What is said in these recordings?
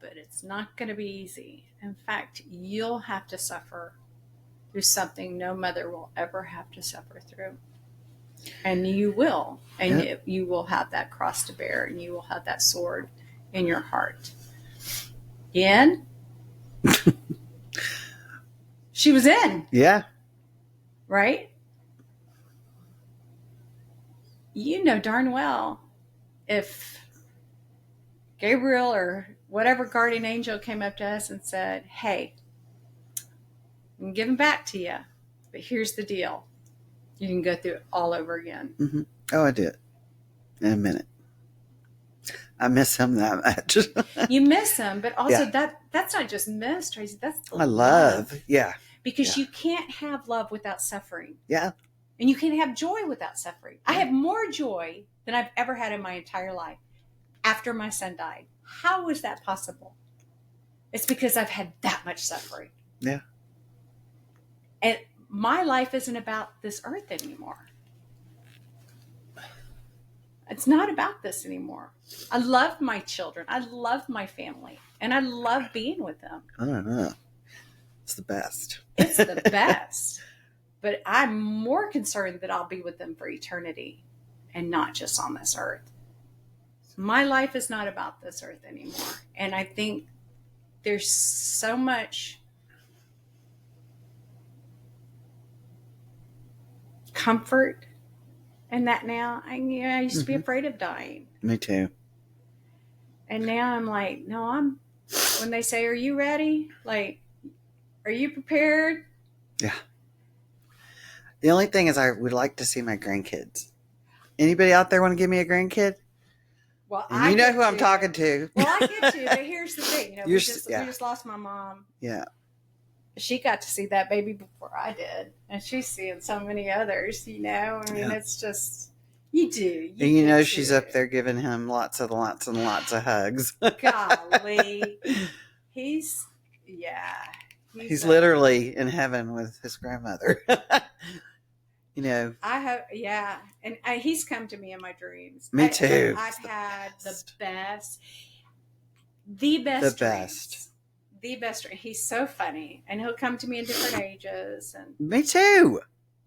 but it's not going to be easy. In fact, you'll have to suffer through something no mother will ever have to suffer through. And you will. And Yep. you will have that cross to bear, and you will have that sword in your heart. In? She was in, Yeah. right? You know darn well if Gabriel or whatever guardian angel came up to us and said, hey, I'm giving back to you, but here's the deal. You can go through it all over again. Mm-hmm. Oh, I did. In a minute. I miss him that much. You miss him, but also Yeah. that's not just miss, Tracy. That's the I love. Yeah. Because Yeah. you can't have love without suffering. Yeah. And you can't have joy without suffering. I have more joy than I've ever had in my entire life after my son died. How is that possible? It's because I've had that much suffering. Yeah. And my life isn't about this earth anymore. It's not about this anymore. I love my children. I love my family. And I love being with them. I don't know. It's the best. It's the best. But I'm more concerned that I'll be with them for eternity and not just on this earth. My life is not about this earth anymore. And I think there's so much comfort in that now. I used to be afraid of dying. Me too. And now I'm like, no, when they say, are you ready? Like, are you prepared? Yeah. The only thing is I would like to see my grandkids. Anybody out there want to give me a grandkid? Well, And you know who I'm talking to. Well, I get you, but here's the thing. We just lost my mom. Yeah. She got to see that baby before I did. And she's seeing so many others, I mean, it's just, you do. And she's up there giving him lots and lots of hugs. Golly. He's literally in heaven with his grandmother. I have, and he's come to me in my dreams. Me too. I've had the best dreams. He's so funny, and he'll come to me in different ages. And me too.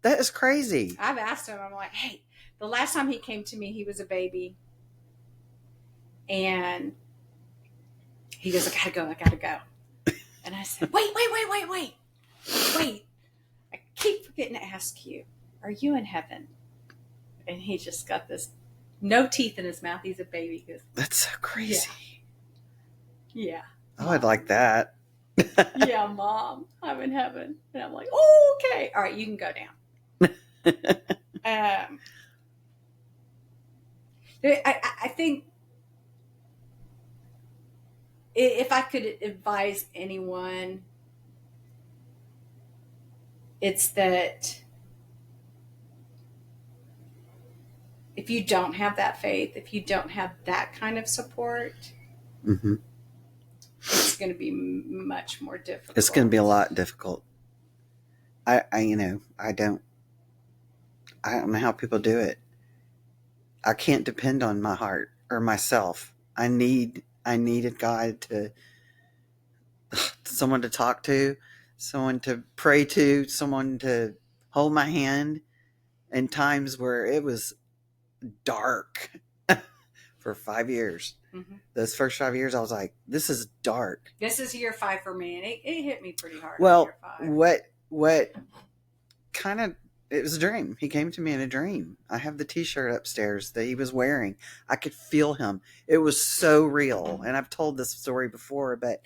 That is crazy. I've asked him. I'm like, hey, the last time he came to me, he was a baby, and he goes, I gotta go. And I said, wait. I keep forgetting to ask you, are you in heaven? And he just got this no teeth in his mouth. He's a baby. He goes, that's so crazy. Yeah. Oh, I'd like that. Yeah, Mom, I'm in heaven. And I'm like, oh, okay. All right, you can go down. I think if I could advise anyone, it's that if you don't have that faith, if you don't have that kind of support, it's going to be much more difficult. It's going to be a lot difficult. I don't know how people do it. I can't depend on my heart or myself. I needed God someone to talk to, someone to pray to, someone to hold my hand in times where it was dark for 5 years. Mm-hmm. Those first 5 years, I was like, this is dark. This is year 5 for me, and it hit me pretty hard. Well, what kind of, it was a dream. He came to me in a dream. I have the t-shirt upstairs that he was wearing. I could feel him. It was so real. And I've told this story before, but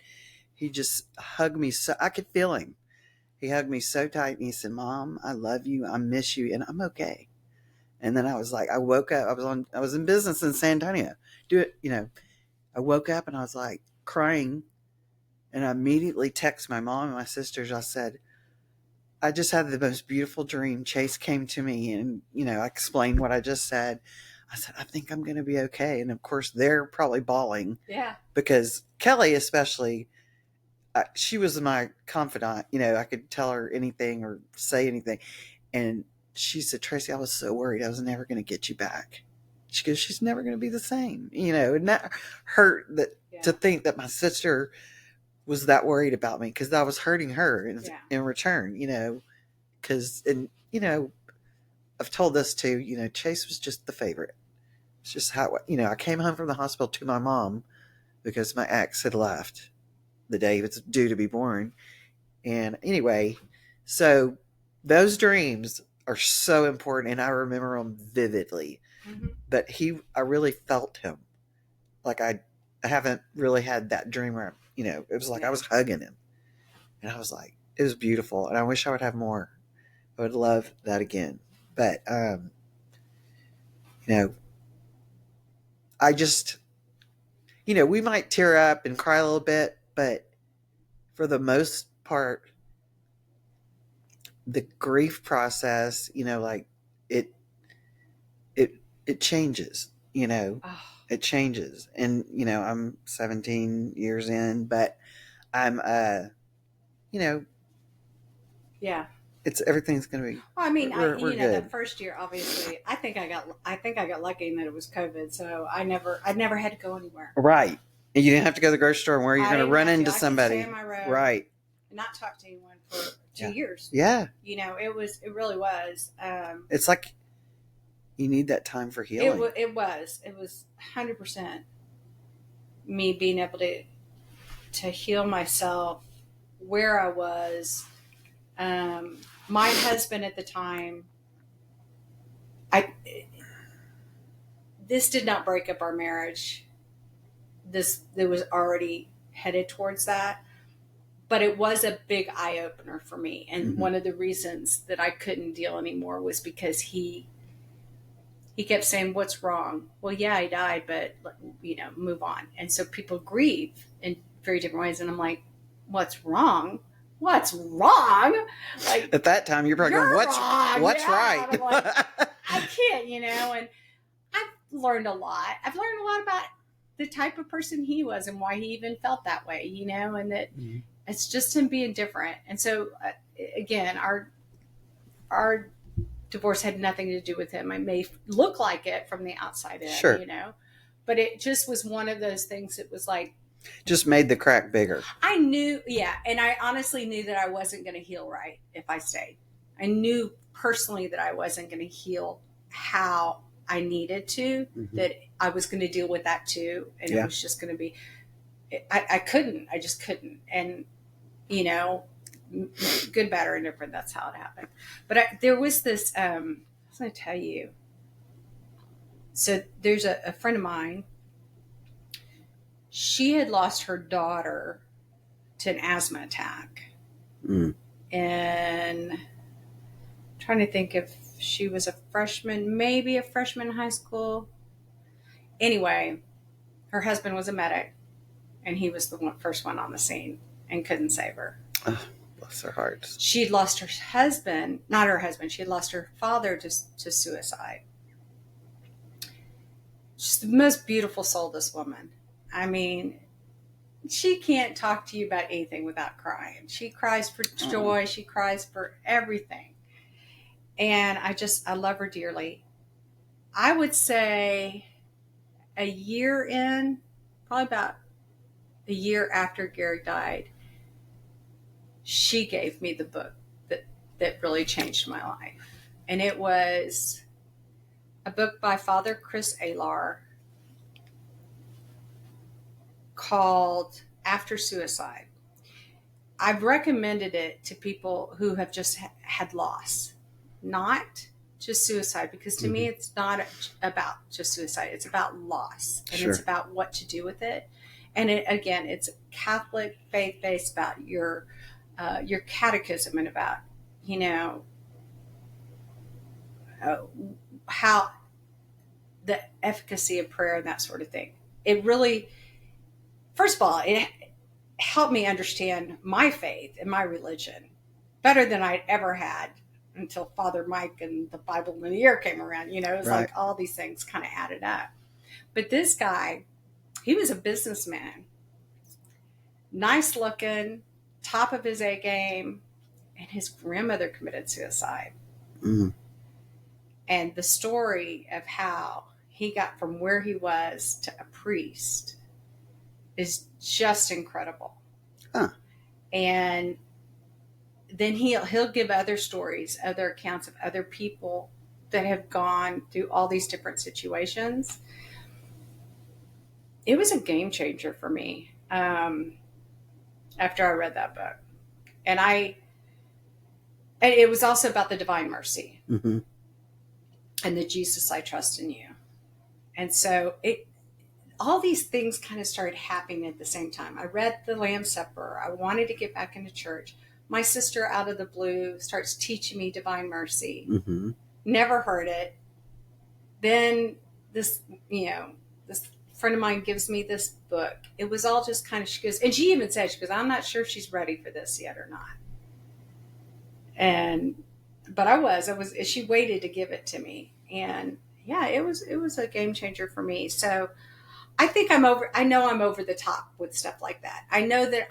he just hugged me so, I could feel him. He hugged me so tight and he said, Mom, I love you. I miss you. And I'm okay. And then I was like, I woke up, I was in business in San Antonio. I woke up and I was like crying, and I immediately texted my mom and my sisters. I said, I just had the most beautiful dream. Chase came to me and, I explained what I just said. I said, I think I'm going to be okay. And of course they're probably bawling. Yeah. Because Kelly, especially, she was my confidant. I could tell her anything or say anything. And she said, Tracy, I was so worried I was never going to get you back. she goes, she's never going to be the same, and that hurt to think that my sister was that worried about me because I was hurting her in return, because, I've told this too, Chase was just the favorite. It's just how, I came home from the hospital to my mom because my ex had left the day he was due to be born. And anyway, so those dreams are so important, and I remember them vividly. Mm-hmm. But I really felt him. Like I haven't really had that dream where, it was like I was hugging him. And I was like, it was beautiful. And I wish I would have more. I would love that again. But, I just, we might tear up and cry a little bit, but for the most part, the grief process, like it changes, it changes. And, I'm 17 years in, but I'm, yeah. Everything's going to be. Well, I mean, we're good. The first year, obviously, I think I got lucky in that it was COVID, so I never had to go anywhere. Right, and you didn't have to go to the grocery store where you're going to run into somebody. I could stay on my road, right, and not talk to anyone for 2 years. Yeah, it really was. It's like you need that time for healing. It was 100% me being able to heal myself where I was. My husband at the time, this did not break up our marriage. It was already headed towards that, but it was a big eye opener for me. And one of the reasons that I couldn't deal anymore was because he kept saying, "What's wrong?" Well, yeah, he died, but move on. And so people grieve in very different ways. And I'm like, "What's wrong? What's wrong?" Like at that time, you're probably going, "What's right?" I'm like, I can't, and I've learned a lot. I've learned a lot about the type of person he was and why he even felt that way, and that it's just him being different. And so, again, our divorce had nothing to do with him. It may look like it from the outside in, sure. But it just was one of those things that was like, just made the crack bigger. I knew, and I honestly knew that I wasn't going to heal right if I stayed. I knew personally that I wasn't going to heal how I needed to, that I was going to deal with that too. And it was just going to be, I just couldn't. And, good, bad, or indifferent, that's how it happened. But there was this, I was going to tell you. So there's a friend of mine. She had lost her daughter to an asthma attack. And I'm trying to think if she was maybe a freshman in high school. Anyway, her husband was a medic, and he was the first one on the scene and couldn't save her. Oh, bless her heart. She'd lost her husband, not her husband, she had lost her father to suicide. She's the most beautiful soul, this woman. I mean, she can't talk to you about anything without crying. She cries for joy. She cries for everything. And I love her dearly. I would say a year in, probably about a year after Gary died, she gave me the book that really changed my life. And it was a book by Father Chris Alar called After Suicide. I've recommended it to people who have just had loss, not just suicide, because to me it's not about just suicide. It's about loss, and it's about what to do with it. And it's Catholic faith-based, about your catechism, and about how the efficacy of prayer and that sort of thing. It really, first of all, it helped me understand my faith and my religion better than I'd ever had until Father Mike and the Bible in the Year came around. It was like all these things kind of added up. But this guy, he was a businessman, nice looking, top of his A game, and his grandmother committed suicide. And the story of how he got from where he was to a priest is just incredible. Huh. And then he'll give other stories, other accounts of other people that have gone through all these different situations. It was a game changer for me after I read that book, and it was also about the divine mercy Mm-hmm. and the Jesus I trust in you, and so all these things kind of started happening at the same time. I read the Lamb's Supper. I wanted to get back into church. My sister, out of the blue, starts teaching me divine mercy. Mm-hmm. Never heard it. Then this friend of mine gives me this book. It was all just kind of, she goes, and she even said, she goes, I'm not sure she's ready for this yet or not. But I was, she waited to give it to me. And yeah, it was a game changer for me. So I think I know I'm over the top with stuff like that. I know that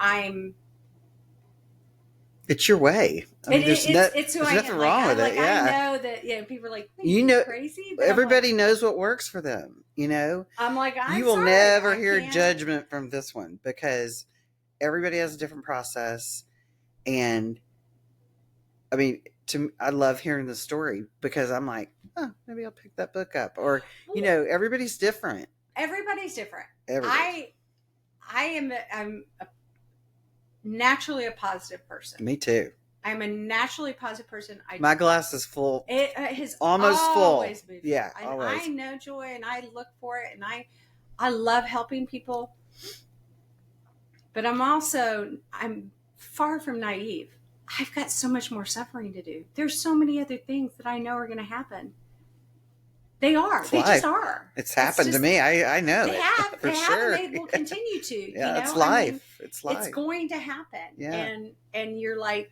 it's your way. I mean, it's who there's I nothing am. wrong with like, it. Yeah. I know that, people are like, You know, crazy. But everybody knows what works for them. I'm like, you will never hear judgment from this one because everybody has a different process. And I mean, I love hearing the story because I'm like, oh, maybe I'll pick that book up. Or, everybody's different. Everybody's different. Everybody. I'm naturally a positive person. Me too. I'm a naturally positive person. My glass is full. It has almost full. Been yeah, full. always. I know joy, and I look for it, and I love helping people. But I'm far from naive. I've got so much more suffering to do. There's so many other things that I know are going to happen. They are. They just are. It's happened to me. I know. They have. They have, and they will continue to. Yeah, it's life. It's life. It's going to happen. Yeah. And you're like,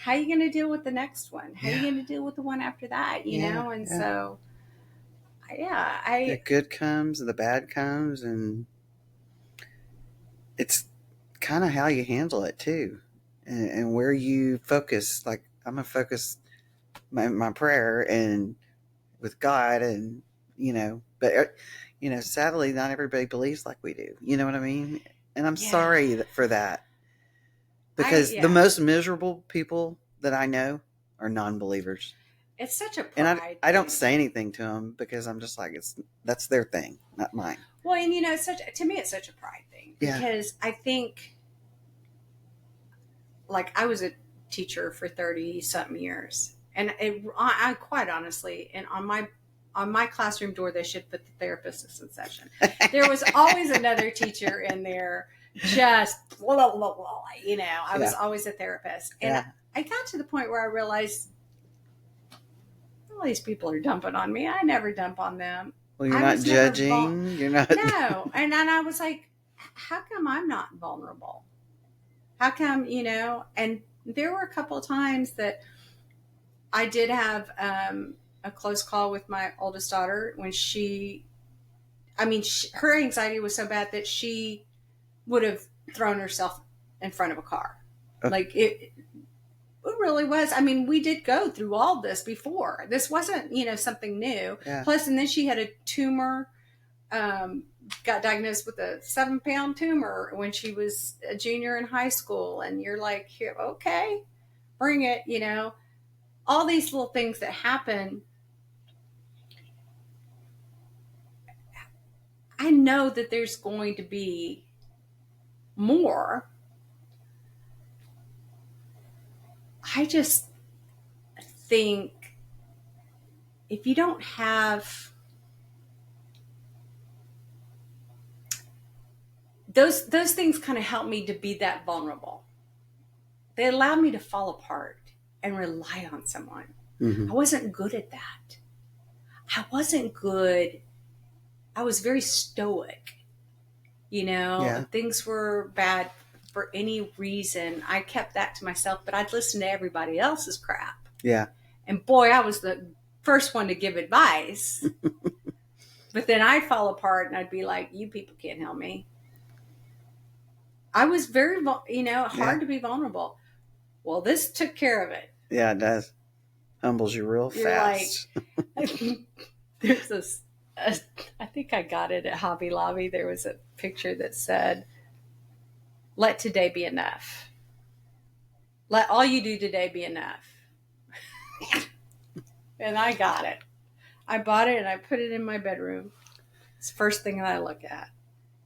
how are you going to deal with the next one? How are you going to deal with the one after that? You know? And so, the good comes and the bad comes, and it's kind of how you handle it too, and where you focus. Like I'm gonna focus my prayer and with God, and but sadly, not everybody believes like we do. You know what I mean? And I'm sorry for that, because the most miserable people that I know are non-believers. It's such a pride and I don't say anything to them because I'm just like, that's their thing, not mine. Well, and to me, it's such a pride thing because I think, like, I was a teacher for 30 something years, and I quite honestly, and on my classroom door, they should put the therapist is in session. There was always another teacher in there, just blah, blah, blah, blah, I was always a therapist, and I got to the point where I realized, all these people are dumping on me. I never dump on them. Well, you're not judging. You're not. No. And then I was like, how come I'm not vulnerable? How come, and there were a couple of times that I did have a close call with my oldest daughter when her anxiety was so bad that she would have thrown herself in front of a car. Like it really was. I mean, we did go through all this before. This wasn't, something new. Yeah. Plus, and then she had a tumor, got diagnosed with a 7-pound tumor when she was a junior in high school. And you're like, here, okay, bring it, all these little things that happen. I know that there's going to be more. I just think if you don't have those things, kind of help me to be that vulnerable. They allow me to fall apart and rely on someone. Mm-hmm. I wasn't good at that. I wasn't good. I was very stoic. If things were bad for any reason, I kept that to myself, but I'd listen to everybody else's crap. Yeah. And boy, I was the first one to give advice. But then I'd fall apart and I'd be like, you people can't help me. I was very, hard to be vulnerable. Well, this took care of it. Yeah, it does. Humbles you real fast. Like, there's I think I got it at Hobby Lobby. There was a picture that said, "Let today be enough. Let all you do today be enough." And I got it. I bought it and I put it in my bedroom. It's the first thing that I look at.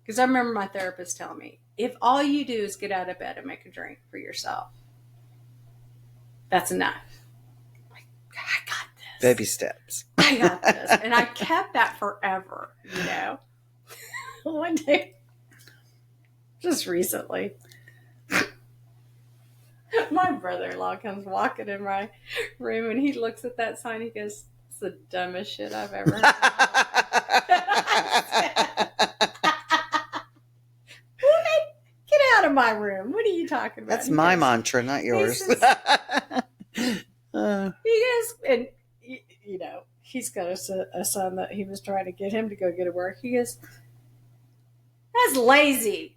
Because I remember my therapist telling me, if all you do is get out of bed and make a drink for yourself, that's enough. I'm like, I got this. Baby steps. I got this. And I kept that forever, you know. One day, just recently, my brother-in-law comes walking in my room and he looks at that sign. He goes, "It's the dumbest shit I've ever heard." Get out of my room. What are you talking about? That's my mantra, not yours. He goes, and you know, he's got a son that he was trying to get him to go get to work. He goes, "That's lazy."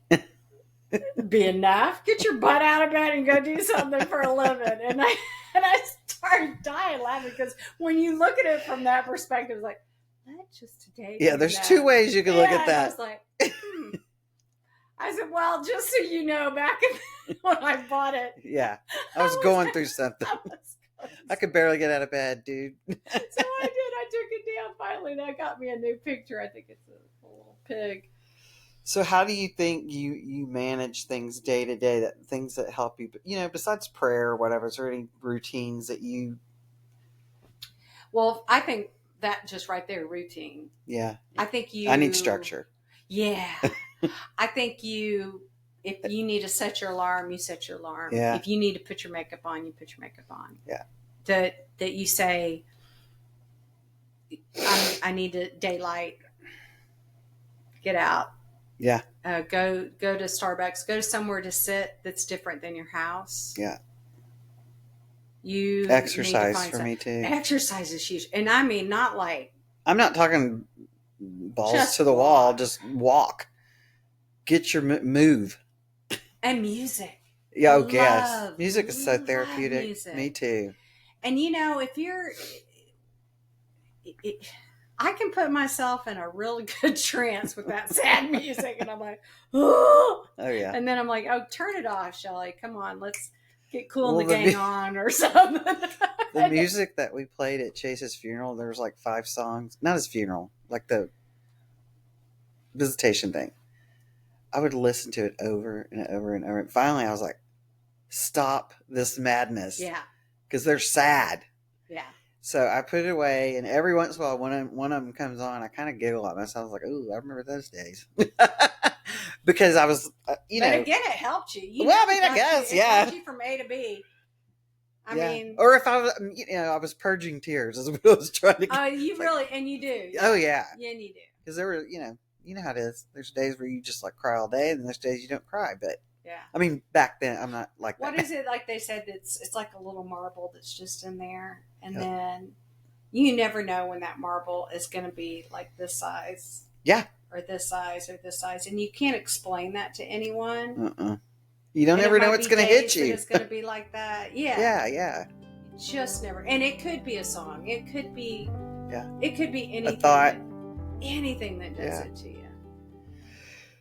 Be enough. Get your butt out of bed and go do something for a living. And I started dying laughing because when you look at it from that perspective, it's like, let just today. Yeah, there's two ways you can look at that. I was like, I said, well, just so you know, back when I bought it. Yeah, I was going through something. I could barely get out of bed, dude. So I did. I took it down finally, and I got me a new picture. I think it's a little pig. So how do you think you manage things day to day, that things that help you, you know, besides prayer or whatever? Is there any routines that you... Well, I think that just right there, routine. Yeah. I think I need structure. Yeah. I think if you need to set your alarm, you set your alarm. Yeah. If you need to put your makeup on, you put your makeup on. Yeah. That you say, I need to daylight, get out. Yeah. Go to Starbucks. Go to somewhere to sit that's different than your house. Yeah. You exercise for me too. Exercise is huge, and I mean not like... I'm not talking balls to the wall. Just walk. Get your move. And music. Yeah. Oh, yes. Music is so therapeutic. Music. Me too. And you know, if you're... I can put myself in a really good trance with that sad music, and I'm like, oh yeah. And then I'm like, oh, turn it off, Shelley. Come on, let's get Cool in the Gang on or something. The music that we played at Chase's funeral, there was like 5 songs. Not his funeral, like the visitation thing. I would listen to it over and over and over. And finally, I was like, stop this madness. Yeah. Because they're sad. Yeah. So I put it away, and every once in a while, when one of them comes on, I kind of giggle at myself. I was like, "Ooh, I remember those days," because I was, you know. But again, it helped you. Well, I mean, I guess, it helped you from A to B. I mean, or if I was, you know, I was purging tears as I was trying to. Oh, you really, and you do. Oh yeah. Yeah, and you do. Because there were, you know how it is. There's days where you just like cry all day, and there's days you don't cry. But yeah, I mean, back then I'm not like that. What is it like? They said it's like a little marble that's just in there, and then you never know when that marble is going to be like this size. Yeah. Or this size or this size, and you can't explain that to anyone. You don't ever know what's going to hit you. It's going to be like that. Yeah. Yeah, yeah. Just never. And it could be a song. It could be. Yeah. It could be anything. A thought. Anything that does it to you.